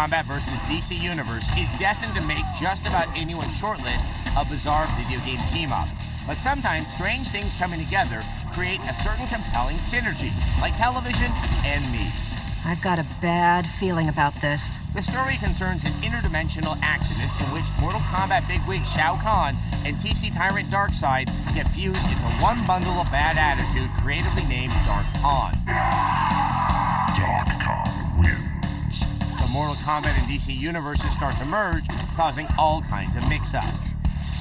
Kombat vs. DC Universe is destined to make just about anyone's shortlist of bizarre video game team-ups. But sometimes strange things coming together create a certain compelling synergy, like television and meat. I've got a bad feeling about this. The story concerns an interdimensional accident in which Mortal Kombat bigwig Shao Kahn and TC Tyrant Darkseid get fused into one bundle of bad attitude creatively named Dark Kahn. Dark Kahn wins. The Mortal Kombat and DC universes start to merge, causing all kinds of mix-ups.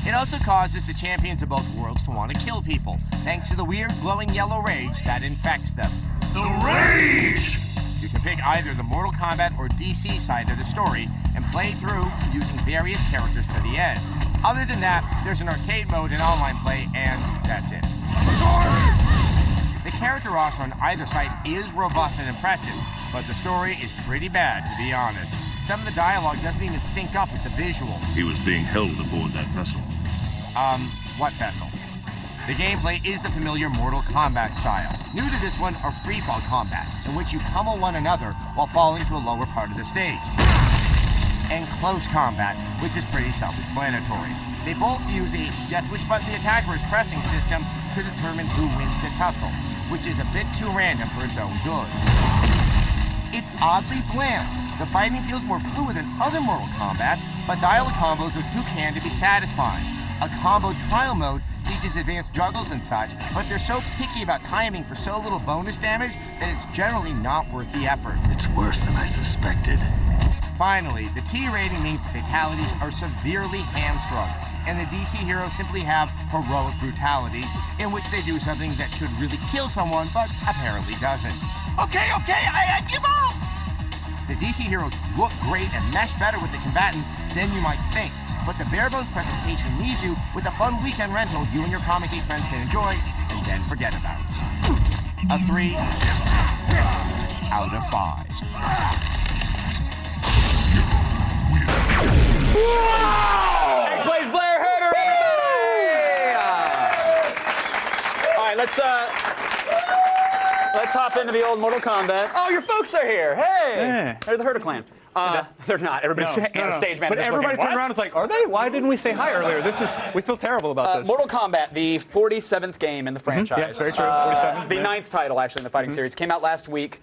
It also causes the champions of both worlds to want to kill people, thanks to the weird glowing yellow rage that infects them. The rage! You can pick either the Mortal Kombat or DC side of the story and play through using various characters to the end. Other than that, there's an arcade mode and online play, and that's it. The character roster on either side is robust and impressive, but the story is pretty bad, to be honest. Some of the dialogue doesn't even sync up with the visuals. He was being held aboard that vessel. What vessel? The gameplay is the familiar Mortal Kombat style. New to this one are free-fall combat, in which you pummel one another while falling to a lower part of the stage. And close combat, which is pretty self-explanatory. They both use a guess which button the attacker is pressing system to determine who wins the tussle, which is a bit too random for its own good. It's oddly bland. The fighting feels more fluid than other Mortal Kombats, but dialogue combos are too canned to be satisfying. A combo trial mode teaches advanced juggles and such, but they're so picky about timing for so little bonus damage that it's generally not worth the effort. It's worse than I suspected. Finally, the T rating means the fatalities are severely hamstrung, and the DC heroes simply have heroic brutalities in which they do something that should really kill someone, but apparently doesn't. Okay, I give up! The DC heroes look great and mesh better with the combatants than you might think, but the bare-bones presentation leaves you with a fun weekend rental you and your comic geek friends can enjoy and then forget about. A 3 out of 5. X plays Blair Herder, everybody! All right, let's hop into the old Mortal Kombat. Oh, your folks are here. Hey! They're the Herder clan. They're not. Everybody's on stage, man. But everybody turned around and it's like, are they? Why didn't we say hi earlier? We feel terrible about this. Mortal Kombat, the 47th game in the franchise. Yes, very true. 47. The 9th title, actually, in the fighting series. Came out last week.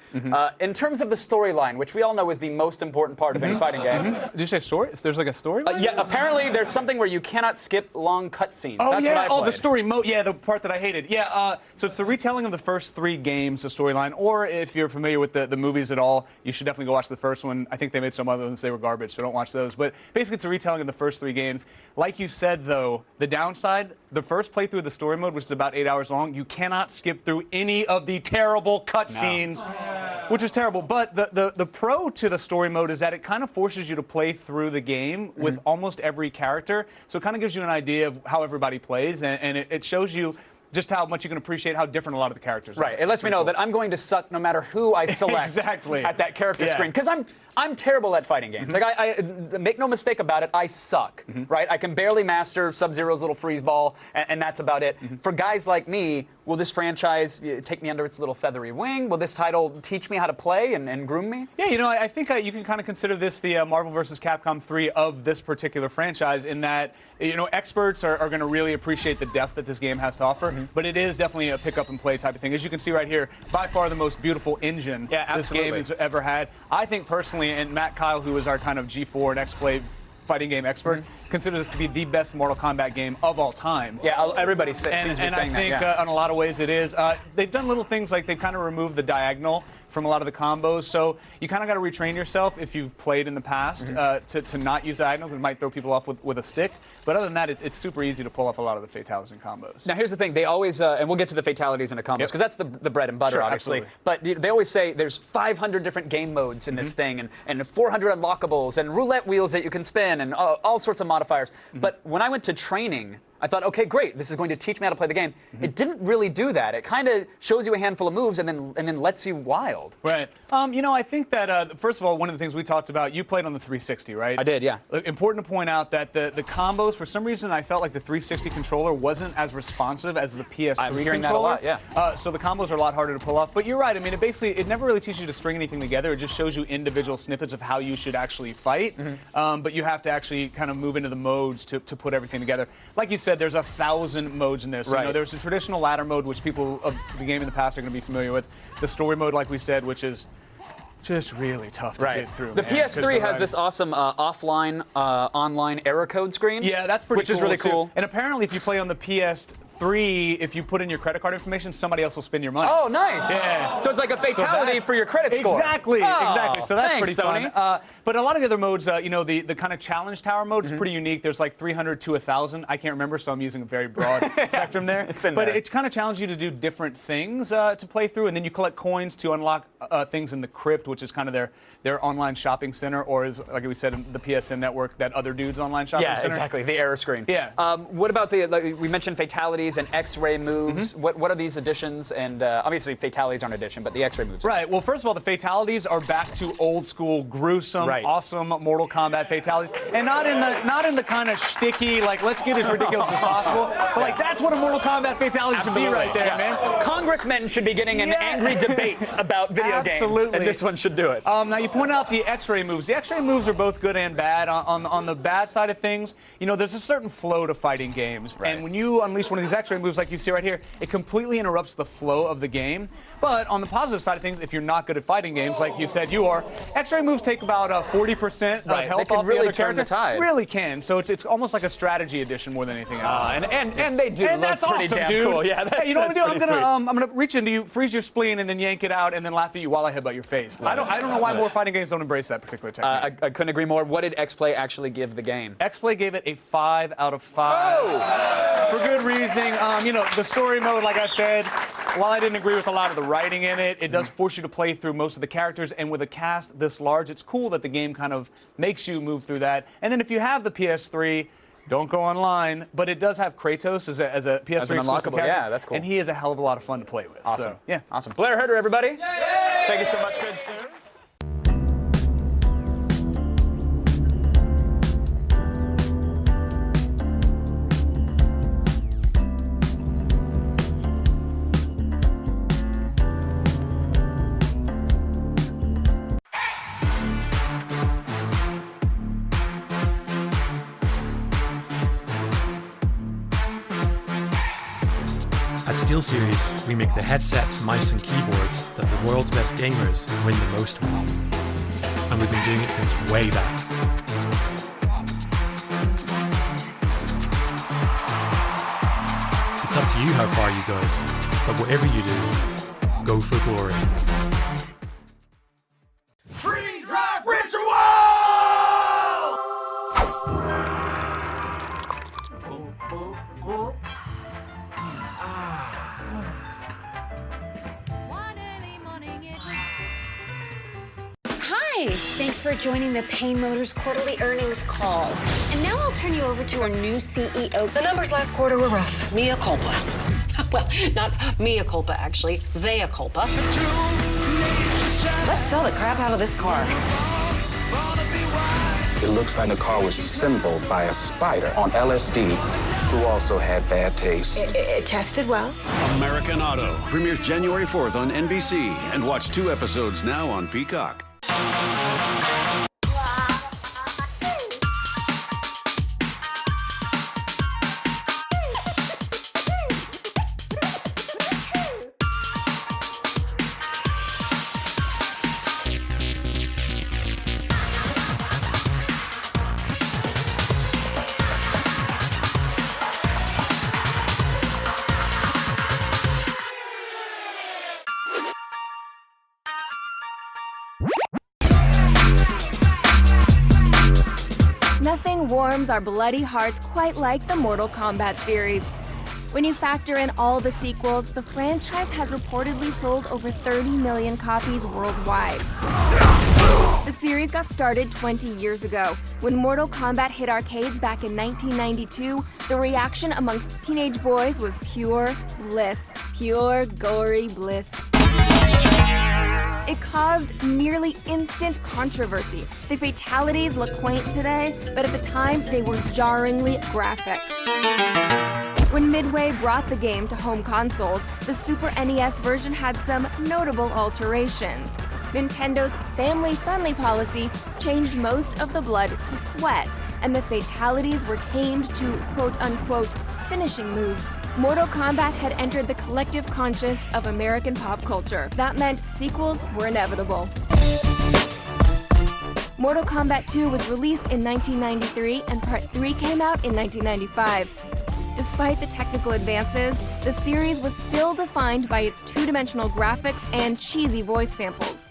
In terms of the storyline, which we all know is the most important part of any fighting game. Did you say story? There's like a storyline? Yeah, apparently there's something where you cannot skip long cutscenes. Oh, That's yeah. what I played. The story mode. Yeah, the part that I hated. Yeah, so it's the retelling of the first 3 games, the storyline. Or if you're familiar with the movies at all, you should definitely go watch the first one. I think they made some other ones. They were garbage, so don't watch those. But basically, it's a retelling of the first 3 games. Like you said, though, the downside, the first playthrough of the story mode, which is about 8 hours long, you cannot skip through any of the terrible cutscenes, which is terrible. But the pro to the story mode is that it kind of forces you to play through the game with almost every character. So it kind of gives you an idea of how everybody plays, and it shows you just how much you can appreciate how different a lot of the characters are. Right. It lets me know that I'm going to suck no matter who I select at that character screen. Because I'm terrible at fighting games. Like, I make no mistake about it, I suck. Right? I can barely master Sub-Zero's little freeze ball, and that's about it. For guys like me, will this franchise take me under its little feathery wing? Will this title teach me how to play and groom me? Yeah, you know, I think you can kind of consider this the Marvel vs. Capcom 3 of this particular franchise, in that, you know, experts are going to really appreciate the depth that this game has to offer, but it is definitely a pick-up-and-play type of thing. As you can see right here, by far the most beautiful engine this game has ever had. I think personally, and Matt Kyle, who is our kind of G4 and X-Play fighting game expert, considers this to be the best Mortal Kombat game of all time. Yeah, everybody seems to be saying that. And I think in a lot of ways it is. They've done little things like they've kind of removed the diagonal from a lot of the combos, so you kind of got to retrain yourself if you've played in the past to not use diagonal, because it might throw people off with a stick. But other than that, it's super easy to pull off a lot of the fatalities and combos. Now here's the thing, they always, and we'll get to the fatalities and the combos, because that's the bread and butter, obviously. Absolutely. But they always say there's 500 different game modes in this thing, and 400 unlockables, and roulette wheels that you can spin, and all sorts of modifiers. But when I went to training, I thought, okay, great, this is going to teach me how to play the game. It didn't really do that. It kind of shows you a handful of moves and then lets you wild. Right. You know, I think that, first of all, one of the things we talked about, you played on the 360, right? I did, yeah. Important to point out that the combos, for some reason, I felt like the 360 controller wasn't as responsive as the PS3 I'm hearing controller. that a lot, yeah. So the combos are a lot harder to pull off. But you're right. I mean, it never really teaches you to string anything together. It just shows you individual snippets of how you should actually fight. But you have to actually kind of move into the modes to put everything together. Like you said, there's 1,000 modes in this. Right. You know, there's a traditional ladder mode, which people of the game in the past are going to be familiar with. The story mode, like we said, which is just really tough to get through. The man, PS3 has this awesome offline, online error code screen. Yeah, that's pretty cool. Which is really cool. And apparently, if you play on the PS3, if you put in your credit card information, somebody else will spend your money. Oh, nice. Yeah. So it's like a fatality for your credit score. Exactly, Oh, exactly. So that's thanks, pretty Sony. fun. But a lot of the other modes, you know, the kind of challenge tower mode is pretty unique. There's like 300 to 1,000. I can't remember, so I'm using a very broad spectrum there. It's in but there. it kind of challenges you to do different things to play through, and then you collect coins to unlock things in the crypt, which is kind of their online shopping center, or is, like we said, the PSN network, that other dude's online shopping center. Yeah, exactly. The error screen. Yeah. What about we mentioned fatalities and X-ray moves. What are these additions? And obviously fatalities aren't addition, but the X-ray moves. Right. Well, first of all, the fatalities are back to old school, gruesome, awesome Mortal Kombat fatalities, and not in the kind of shticky, like, let's get as ridiculous as possible. But like, that's what a Mortal Kombat fatality should be right there, man. Congressmen should be getting in angry debates about video games, and this one should do it. Now you point out the X-ray moves. The X-ray moves are both good and bad. On the bad side of things, you know, there's a certain flow to fighting games, and when you unleash one of these X-ray moves, like you see right here, it completely interrupts the flow of the game. But on the positive side of things, if you're not good at fighting games, like you said you are, X-ray moves take about 40% of health they can off really the other turn the character. tide. Really can. So it's almost like a strategy edition more than anything else. And they do And look that's pretty awesome, damn dude. cool. Yeah, Hey, you know what I'm that's gonna do? I'm gonna reach into you, freeze your spleen, and then yank it out, and then laugh at you while I headbutt your face. I don't know why more fighting games don't embrace that particular technique. I couldn't agree more. What did X-Play actually give the game? X-Play gave it a 5 out of 5. For good reason. You know, the story mode, like I said, while I didn't agree with a lot of the writing in it, it does force you to play through most of the characters, and with a cast this large, it's cool that the game kind of makes you move through that. And then if you have the PS3, don't go online, but it does have Kratos as a PS3 As an exclusive unlockable, character, yeah, that's cool. and he is a hell of a lot of fun to play with. Awesome. So, yeah. Awesome. Blair Herter, everybody. Yay! Thank you so much, good sir. At SteelSeries, we make the headsets, mice and keyboards that the world's best gamers win the most with. And we've been doing it since way back. It's up to you how far you go, but whatever you do, go for glory. Free Drive Ritual! Hi, thanks for joining the Payne Motors quarterly earnings call. And now I'll turn you over to our new CEO. The numbers last quarter were rough. Mea culpa. Well, not mea culpa, actually. Vea culpa. Let's sell the crap out of this car. It looks like the car was assembled by a spider on LSD who also had bad taste. It tested well. American Auto premieres January 4th on NBC, and watch 2 episodes now on Peacock. Nothing warms our bloody hearts quite like the Mortal Kombat series. When you factor in all the sequels, the franchise has reportedly sold over 30 million copies worldwide. The series got started 20 years ago. When Mortal Kombat hit arcades back in 1992, the reaction amongst teenage boys was pure bliss. Pure, gory bliss. It caused nearly instant controversy. The fatalities look quaint today, but at the time, they were jarringly graphic. When Midway brought the game to home consoles, the Super NES version had some notable alterations. Nintendo's family-friendly policy changed most of the blood to sweat, and the fatalities were tamed to quote-unquote finishing moves. Mortal Kombat had entered the collective conscious of American pop culture. That meant sequels were inevitable. Mortal Kombat 2 was released in 1993, and Part 3 came out in 1995. Despite the technical advances, the series was still defined by its two-dimensional graphics and cheesy voice samples.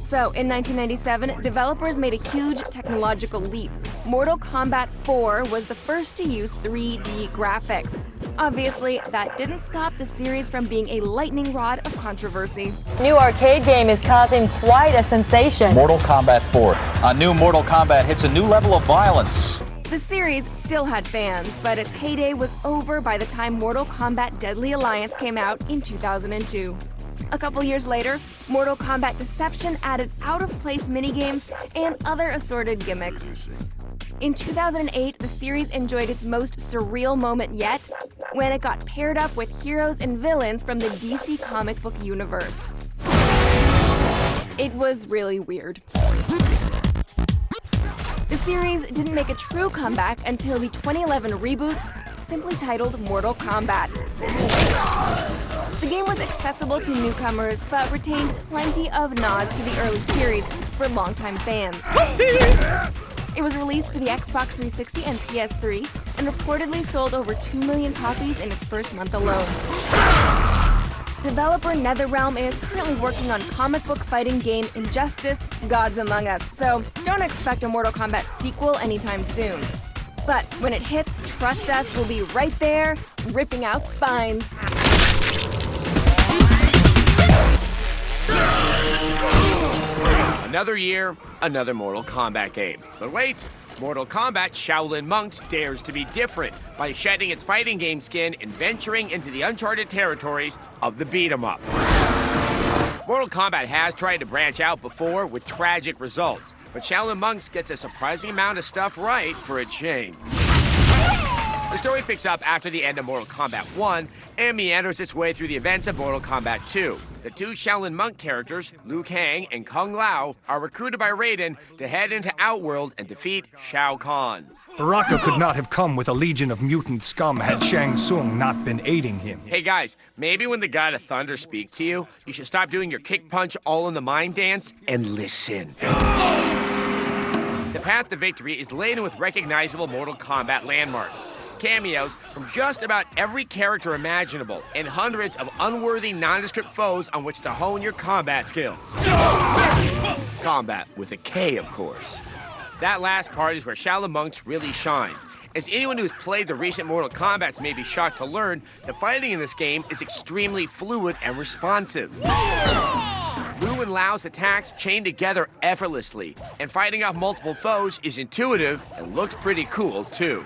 So, in 1997, developers made a huge technological leap. Mortal Kombat 4 was the first to use 3D graphics. Obviously, that didn't stop the series from being a lightning rod of controversy. New arcade game is causing quite a sensation. Mortal Kombat 4. A new Mortal Kombat hits a new level of violence. The series still had fans, but its heyday was over by the time Mortal Kombat Deadly Alliance came out in 2002. A couple years later, Mortal Kombat Deception added out-of-place minigames and other assorted gimmicks. In 2008, the series enjoyed its most surreal moment yet, when it got paired up with heroes and villains from the DC comic book universe. It was really weird. The series didn't make a true comeback until the 2011 reboot, simply titled Mortal Kombat. The game was accessible to newcomers, but retained plenty of nods to the early series for longtime fans. It was released for the Xbox 360 and PS3, and reportedly sold over 2 million copies in its first month alone. Developer NetherRealm is currently working on comic book fighting game Injustice: Gods Among Us, so don't expect a Mortal Kombat sequel anytime soon. But when it hits, trust us, we'll be right there, ripping out spines. Another year, another Mortal Kombat game. But wait, Mortal Kombat Shaolin Monks dares to be different by shedding its fighting game skin and venturing into the uncharted territories of the beat-em-up. Mortal Kombat has tried to branch out before with tragic results, but Shaolin Monks gets a surprising amount of stuff right for a change. The story picks up after the end of Mortal Kombat 1 and meanders its way through the events of Mortal Kombat 2. The two Shaolin monk characters, Liu Kang and Kung Lao, are recruited by Raiden to head into Outworld and defeat Shao Kahn. Baraka could not have come with a legion of mutant scum had Shang Tsung not been aiding him. Hey guys, maybe when the God of Thunder speaks to you, you should stop doing your kick punch all in the mind dance and listen. The path to victory is laden with recognizable Mortal Kombat landmarks. Cameos from just about every character imaginable, and hundreds of unworthy, nondescript foes on which to hone your combat skills. Combat with a K, of course. That last part is where Shaolin Monks really shines. As anyone who's played the recent Mortal Kombats may be shocked to learn, the fighting in this game is extremely fluid and responsive. Liu and Lao's attacks chain together effortlessly, and fighting off multiple foes is intuitive and looks pretty cool, too.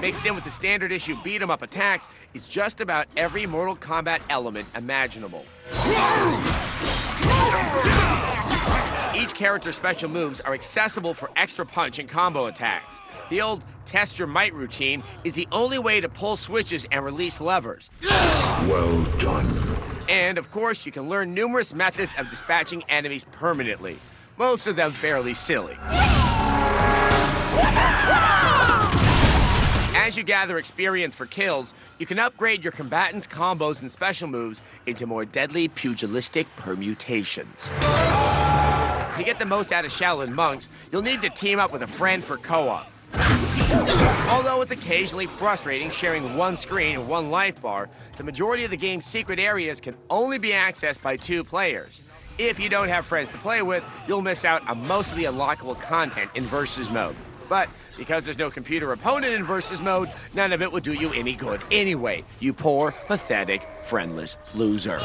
Mixed in with the standard issue beat-em-up attacks is just about every Mortal Kombat element imaginable. Each character's special moves are accessible for extra punch and combo attacks. The old test your might routine is the only way to pull switches and release levers. Well done. And, of course, you can learn numerous methods of dispatching enemies permanently. Most of them fairly silly. As you gather experience for kills, you can upgrade your combatants' combos and special moves into more deadly pugilistic permutations. To get the most out of Shaolin Monks, you'll need to team up with a friend for co-op. Although it's occasionally frustrating sharing one screen and one life bar, the majority of the game's secret areas can only be accessed by 2 players. If you don't have friends to play with, you'll miss out on most of the unlockable content in Versus mode. But because there's no computer opponent in Versus mode, none of it will do you any good anyway, you poor, pathetic, friendless loser.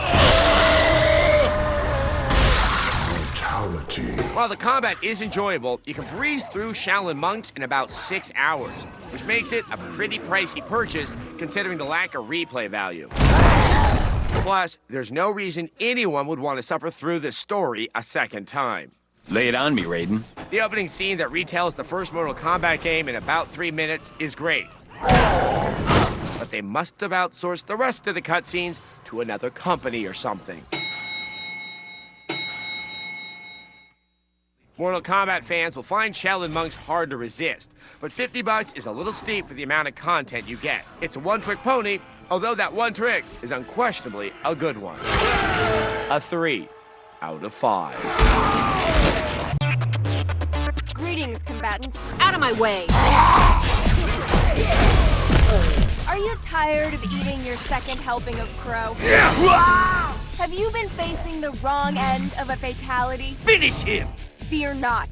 fatality. While the combat is enjoyable, you can breeze through Shaolin Monks in about 6 hours, which makes it a pretty pricey purchase considering the lack of replay value. Plus, there's no reason anyone would want to suffer through this story a second time. Lay it on me, Raiden. The opening scene that retells the first Mortal Kombat game in about 3 minutes is great. But they must have outsourced the rest of the cutscenes to another company or something. Mortal Kombat fans will find Shaolin Monks hard to resist, but $50 is a little steep for the amount of content you get. It's a one-trick pony, although that one trick is unquestionably a good one. A 3 out of 5. Greetings, combatants. Out of my way. Are you tired of eating your second helping of crow? Yeah! Have you been facing the wrong end of a fatality? Finish him! Fear not.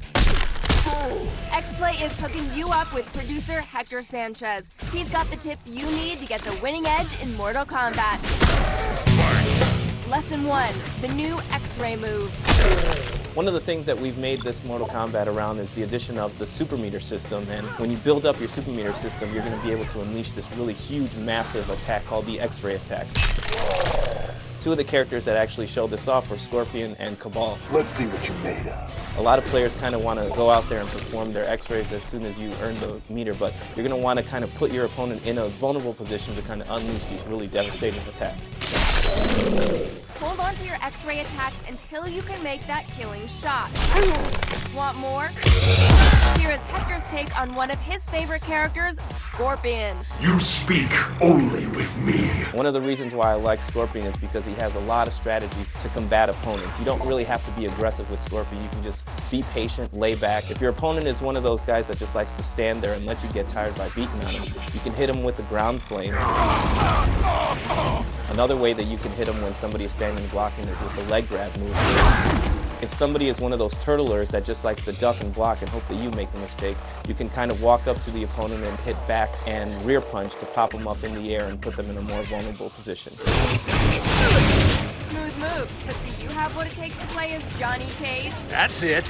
X-Play is hooking you up with producer Hector Sanchez. He's got the tips you need to get the winning edge in Mortal Kombat. Lesson 1, the new X-Ray moves. One of the things that we've made this Mortal Kombat around is the addition of the super meter system, and when you build up your super meter system, you're going to be able to unleash this really huge, massive attack called the X-Ray attack. Two of the characters that actually showed this off were Scorpion and Cabal. Let's see what you're made of. A lot of players kind of want to go out there and perform their X-rays as soon as you earn the meter, but you're going to want to kind of put your opponent in a vulnerable position to kind of unleash these really devastating attacks. Hold on to your X-ray attacks until you can make that killing shot. Want more? Here is Hector's take on one of his favorite characters, Scorpion. You speak only with me. One of the reasons why I like Scorpion is because he has a lot of strategies to combat opponents. You don't really have to be aggressive with Scorpion. You can just be patient, lay back. If your opponent is one of those guys that just likes to stand there and let you get tired by beating on him, you can hit him with the ground flame. Another way that you can hit him when somebody is standing blocking is with the leg grab move. If somebody is one of those turtlers that just likes to duck and block and hope that you make the mistake, you can kind of walk up to the opponent and hit back and rear punch to pop them up in the air and put them in a more vulnerable position. Smooth moves, but do you have what it takes to play as Johnny Cage? That's it.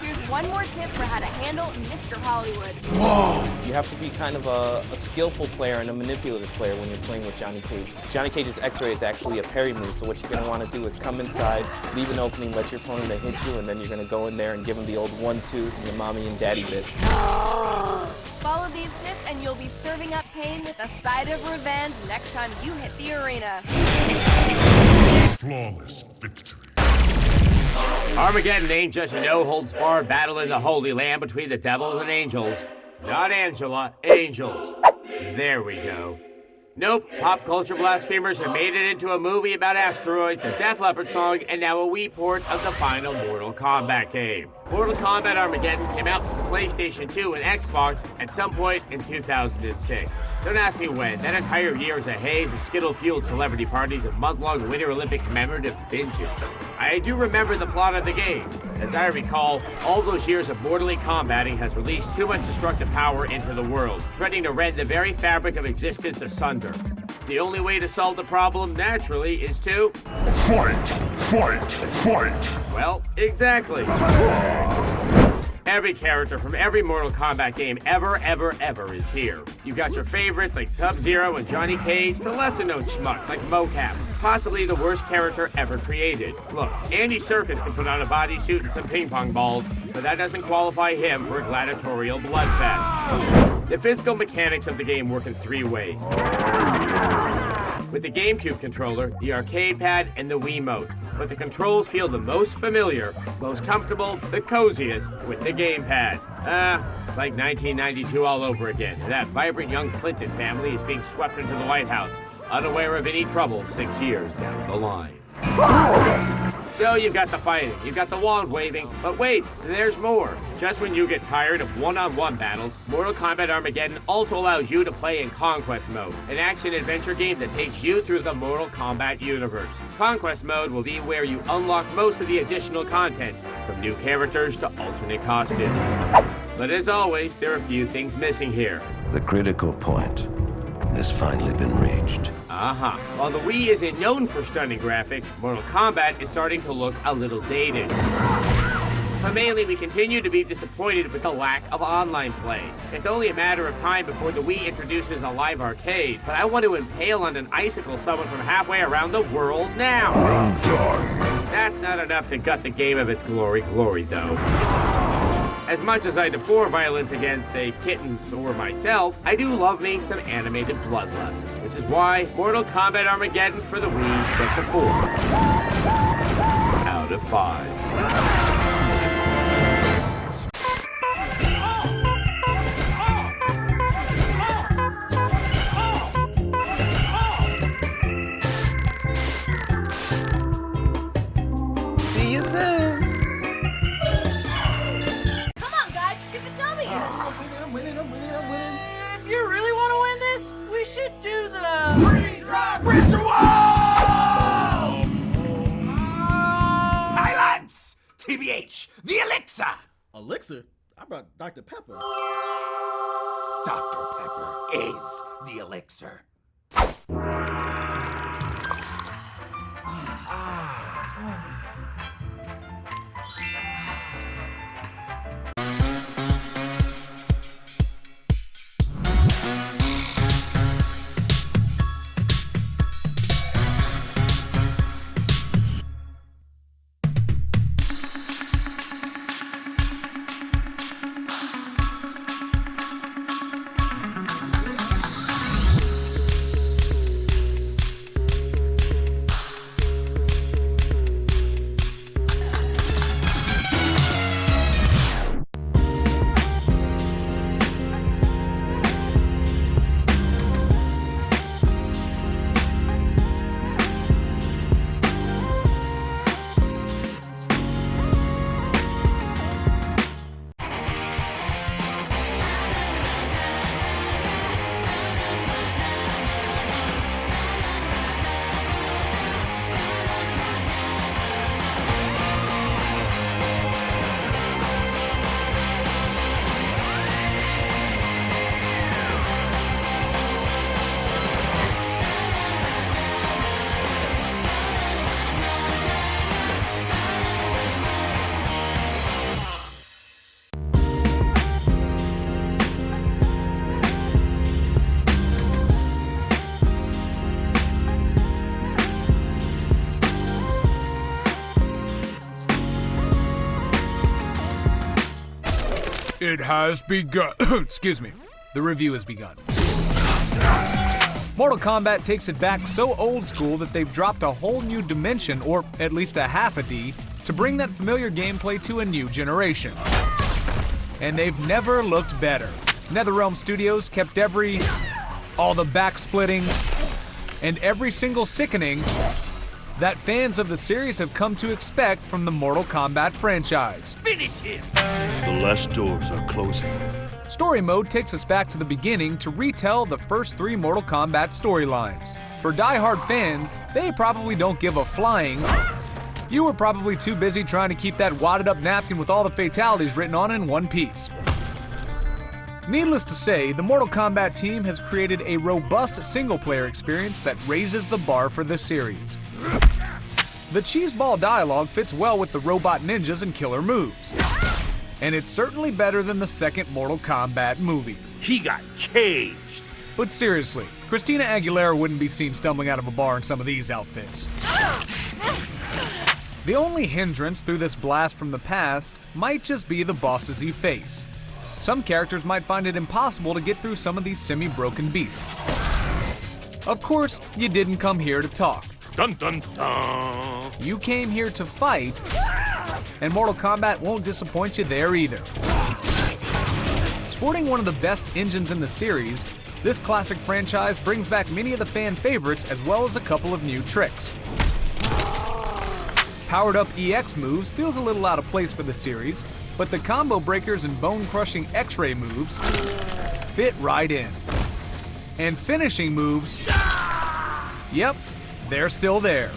Here's one more tip for how to handle Mr. Hollywood. Whoa! You have to be kind of a skillful player and a manipulative player when you're playing with Johnny Cage. Johnny Cage's X-Ray is actually a parry move, so what you're going to want to do is come inside, leave an opening, let your opponent hit you, and then you're going to go in there and give him the old 1-2 from your mommy and daddy bits. Follow these tips and you'll be serving up pain with a side of revenge next time you hit the arena. Flawless victory. Armageddon ain't just a no-holds-barred battle in the Holy Land between the devils and angels. Not Angela, angels. There we go. Nope, pop culture blasphemers have made it into a movie about asteroids, a Def Leppard song, and now a Wii port of the final Mortal Kombat game. Mortal Kombat Armageddon came out for the PlayStation 2 and Xbox at some point in 2006. Don't ask me when. That entire year was a haze of Skittle-fueled celebrity parties and month-long Winter Olympic commemorative binges. I do remember the plot of the game. As I recall, all those years of mortally combating has released too much destructive power into the world, threatening to rend the very fabric of existence asunder. The only way to solve the problem, naturally, is to... Fight! Fight! Fight! Well, exactly. Every character from every Mortal Kombat game ever is here. You've got your favorites like Sub-Zero and Johnny Cage to lesser-known schmucks like Mocap, possibly the worst character ever created. Look, Andy Serkis can put on a bodysuit and some ping-pong balls, but that doesn't qualify him for a gladiatorial bloodfest. The physical mechanics of the game work in 3 ways. With the GameCube controller, the arcade pad, and the Wiimote. But the controls feel the most familiar, most comfortable, the coziest with the gamepad. It's like 1992 all over again, and that vibrant young Clinton family is being swept into the White House, unaware of any trouble 6 years down the line. So you've got the fighting, you've got the wand waving, but wait, there's more. Just when you get tired of one-on-one battles, Mortal Kombat Armageddon also allows you to play in Conquest Mode, an action-adventure game that takes you through the Mortal Kombat universe. Conquest Mode will be where you unlock most of the additional content, from new characters to alternate costumes. But as always, there are a few things missing here. The critical point. has finally been reached. Uh-huh. While the Wii isn't known for stunning graphics, Mortal Kombat is starting to look a little dated. But mainly, we continue to be disappointed with the lack of online play. It's only a matter of time before the Wii introduces a live arcade, but I want to impale on an icicle someone from halfway around the world now. Well done. That's not enough to gut the game of its glory, though. As much as I deplore violence against, say, kittens or myself, I do love me some animated bloodlust, which is why Mortal Kombat Armageddon for the Wii gets a 4 out of 5. If you really want to win this, we should do the freeze drive ritual! Silence! TBH, the elixir! Elixir? I brought Dr. Pepper. Dr. Pepper is the elixir. It has begun. Excuse me. The review has begun. Mortal Kombat takes it back so old school that they've dropped a whole new dimension, or at least a half a D, to bring that familiar gameplay to a new generation. And they've never looked better. NetherRealm Studios kept all the back-splitting, and every single sickening that fans of the series have come to expect from the Mortal Kombat franchise. Finish him! The last doors are closing. Story mode takes us back to the beginning to retell the first 3 Mortal Kombat storylines. For die-hard fans, they probably don't give a flying. You were probably too busy trying to keep that wadded up napkin with all the fatalities written on in one piece. Needless to say, the Mortal Kombat team has created a robust single-player experience that raises the bar for the series. The cheeseball dialogue fits well with the robot ninjas and killer moves. And it's certainly better than the second Mortal Kombat movie. He got caged. But seriously, Christina Aguilera wouldn't be seen stumbling out of a bar in some of these outfits. The only hindrance through this blast from the past might just be the bosses you face. Some characters might find it impossible to get through some of these semi-broken beasts. Of course, you didn't come here to talk. Dun dun dun! You came here to fight, and Mortal Kombat won't disappoint you there either. Sporting one of the best engines in the series, this classic franchise brings back many of the fan favorites as well as a couple of new tricks. Powered up EX moves feels a little out of place for the series, but the combo breakers and bone-crushing X-ray moves fit right in. And finishing moves, yep, they're still there.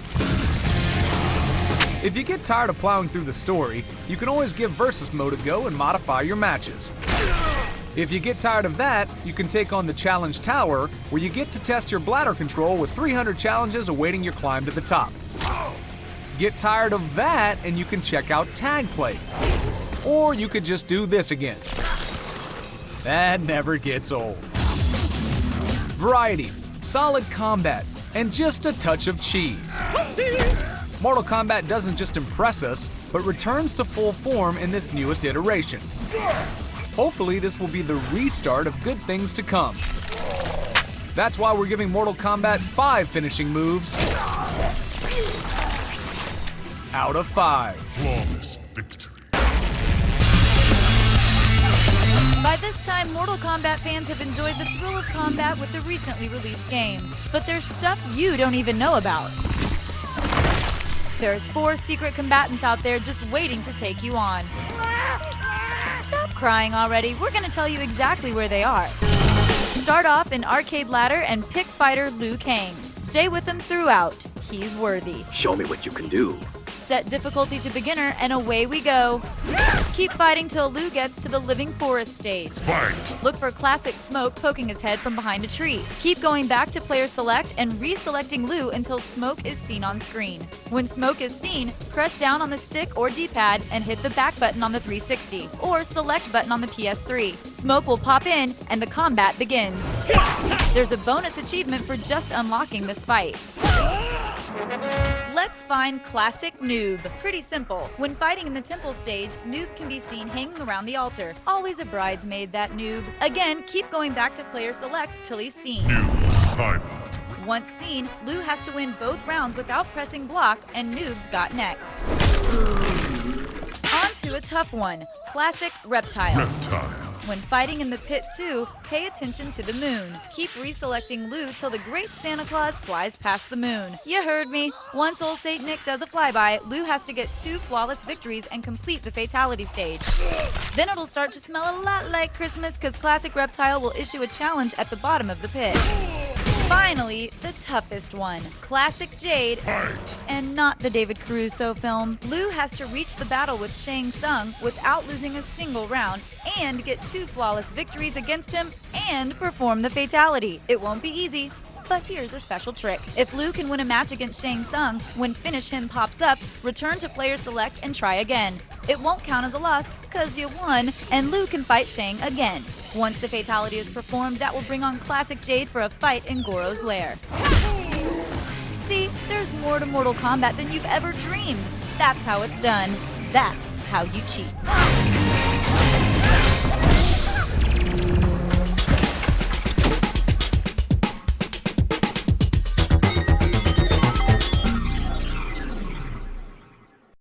If you get tired of plowing through the story, you can always give Versus Mode a go and modify your matches. If you get tired of that, you can take on the Challenge Tower, where you get to test your bladder control with 300 challenges awaiting your climb to the top. Get tired of that, and you can check out Tag Play. Or you could just do this again. That never gets old. Variety, solid combat, and just a touch of cheese. Mortal Kombat doesn't just impress us, but returns to full form in this newest iteration. Hopefully this will be the restart of good things to come. That's why we're giving Mortal Kombat 5 finishing moves out of 5. Flawless victory. By this time, Mortal Kombat fans have enjoyed the thrill of combat with the recently released game. But there's stuff you don't even know about. There's 4 secret combatants out there just waiting to take you on. Stop crying already. We're going to tell you exactly where they are. Start off in Arcade Ladder and pick fighter Liu Kang. Stay with him throughout. He's worthy. Show me what you can do. Set difficulty to beginner and away we go. Keep fighting till Liu gets to the Living Forest stage. Fight! Look for classic Smoke poking his head from behind a tree. Keep going back to player select and reselecting Liu until Smoke is seen on screen. When Smoke is seen, press down on the stick or D-pad and hit the back button on the 360 or select button on the PS3. Smoke will pop in and the combat begins. There's a bonus achievement for just unlocking this fight. Let's find Classic Noob. Pretty simple. When fighting in the temple stage, Noob can be seen hanging around the altar. Always a bridesmaid, that Noob. Again, keep going back to player select till he's seen. Once seen, Liu has to win both rounds without pressing block, and Noob's got next. On to a tough one. Classic Reptile. When fighting in the pit 2, pay attention to the moon. Keep reselecting Liu till the great Santa Claus flies past the moon. You heard me. Once old Saint Nick does a flyby, Liu has to get 2 flawless victories and complete the fatality stage. Then it'll start to smell a lot like Christmas, because Classic Reptile will issue a challenge at the bottom of the pit. Finally, the toughest one, Classic Jade, and not the David Caruso film. Liu has to reach the battle with Shang Tsung without losing a single round, and get 2 flawless victories against him, and perform the fatality. It won't be easy, but here's a special trick. If Liu can win a match against Shang Tsung, when Finish Him pops up, return to player select and try again. It won't count as a loss, because you won, and Liu can fight Shang again. Once the fatality is performed, that will bring on Classic Jade for a fight in Goro's lair. See, there's more to Mortal Kombat than you've ever dreamed. That's how it's done. That's how you cheat.